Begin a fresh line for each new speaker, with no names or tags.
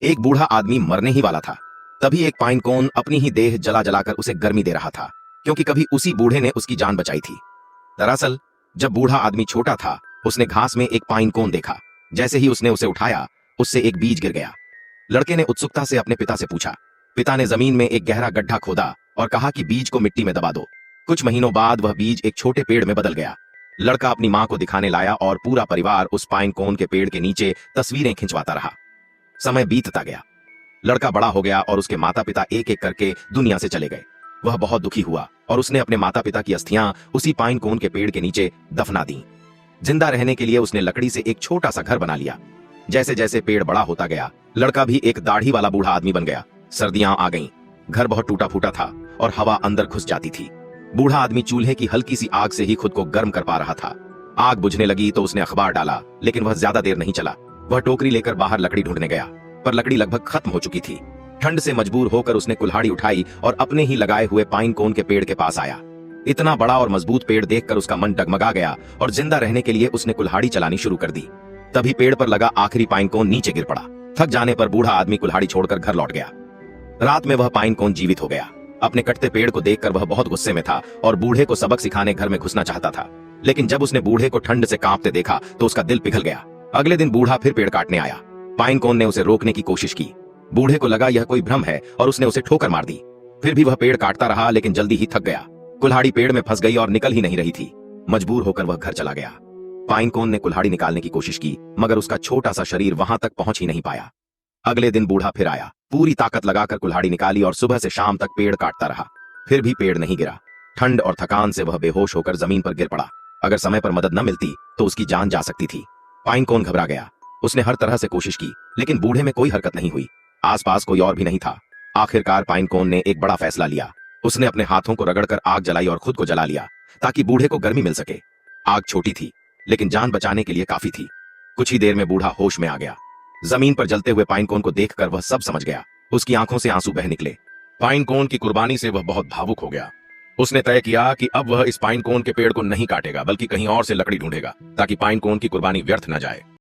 एक बूढ़ा आदमी मरने ही वाला था। तभी एक पाइन कोन अपनी ही देह जला जलाकर उसे गर्मी दे रहा था, क्योंकि कभी उसी बूढ़े ने उसकी जान बचाई थी। दरअसल जब बूढ़ा आदमी छोटा था, उसने घास में एक पाइन कोन देखा। जैसे ही उसने उसे उठाया, उससे एक बीज गिर गया। लड़के ने उत्सुकता से अपने पिता से पूछा। पिता ने जमीन में एक गहरा गड्ढा खोदा और कहा कि बीज को मिट्टी में दबा दो। कुछ महीनों बाद वह बीज एक छोटे पेड़ में बदल गया। लड़का अपनी मां को दिखाने लाया और पूरा परिवार उस पाइन कोन के पेड़ के नीचे तस्वीरें खिंचवाता रहा। समय बीतता गया। लड़का बड़ा हो गया और उसके माता पिता एक एक करके दुनिया से चले गए। वह बहुत दुखी हुआ और उसने अपने माता पिता की अस्थियां उसी पाइन कोन के पेड़ के नीचे दफना दी। जिंदा रहने के लिए उसने लकड़ी से एक छोटा सा घर बना लिया। जैसे जैसे पेड़ बड़ा होता गया, लड़का भी एक दाढ़ी वाला बूढ़ा आदमी बन गया। सर्दियां आ गईं। घर बहुत टूटा फूटा था और हवा अंदर घुस जाती थी। बूढ़ा आदमी चूल्हे की हल्की सी आग से ही खुद को गर्म कर पा रहा था। आग बुझने लगी तो उसने अखबार डाला, लेकिन वह ज्यादा देर नहीं चला। वह टोकरी लेकर बाहर लकड़ी ढूंढने गया, पर लकड़ी लगभग खत्म हो चुकी थी। ठंड से मजबूर होकर उसने कुल्हाड़ी उठाई और अपने ही लगाए हुए पाइन कोन के पेड़ के पास आया। इतना बड़ा और मजबूत पेड़ देखकर उसका मन डगमगा गया और जिंदा रहने के लिए उसने कुल्हाड़ी चलानी शुरू कर दी। तभी पेड़ पर लगा आखिरी पाइन कोन नीचे गिर पड़ा। थक जाने पर बूढ़ा आदमी कुल्हाड़ी छोड़कर घर लौट गया। रात में वह पाइन कोन जीवित हो गया। अपने कटते पेड़ को देखकर वह बहुत गुस्से में था और बूढ़े को सबक सिखाने घर में घुसना चाहता था। लेकिन जब उसने बूढ़े को ठंड से कांपते देखा तो उसका दिल पिघल गया। अगले दिन बूढ़ा फिर पेड़ काटने आया। पाइन कोन ने उसे रोकने की कोशिश की। बूढ़े को लगा यह कोई भ्रम है और उसने उसे ठोकर मार दी। फिर भी वह पेड़ काटता रहा, लेकिन जल्दी ही थक गया। कुल्हाड़ी पेड़ में फंस गई और निकल ही नहीं रही थी। मजबूर होकर वह घर चला गया। पाइन कोन ने कुल्हाड़ी निकालने की कोशिश की, मगर उसका छोटा सा शरीर वहां तक पहुंच ही नहीं पाया। अगले दिन बूढ़ा फिर आया। पूरी ताकत लगाकर कुल्हाड़ी निकाली और सुबह से शाम तक पेड़ काटता रहा। फिर भी पेड़ नहीं गिरा। ठंड और थकान से वह बेहोश होकर जमीन पर गिर पड़ा। अगर समय पर मदद न मिलती तो उसकी जान जा सकती थी। पाइन कोन घबरा गया। उसने हर तरह से कोशिश की, लेकिन बूढ़े में कोई हरकत नहीं हुई। आसपास कोई और भी नहीं था। आखिरकार पाइन कोन ने एक बड़ा फैसला लिया। उसने अपने हाथों को रगड़कर आग जलाई और खुद को जला लिया, ताकि बूढ़े को गर्मी मिल सके। आग छोटी थी, लेकिन जान बचाने के लिए काफी थी। कुछ ही देर में बूढ़ा होश में आ गया। जमीन पर जलते हुए पाइन कोन को देखकर वह सब समझ गया। उसकी आंखों से आंसू बह निकले।
पाइन कोन की कुर्बानी से वह बहुत भावुक हो गया। उसने तय किया कि अब वह इस पाइन कोन के पेड़ को नहीं काटेगा, बल्कि कहीं और से लकड़ी ढूंढेगा, ताकि पाइन कोन की कुर्बानी व्यर्थ न जाए।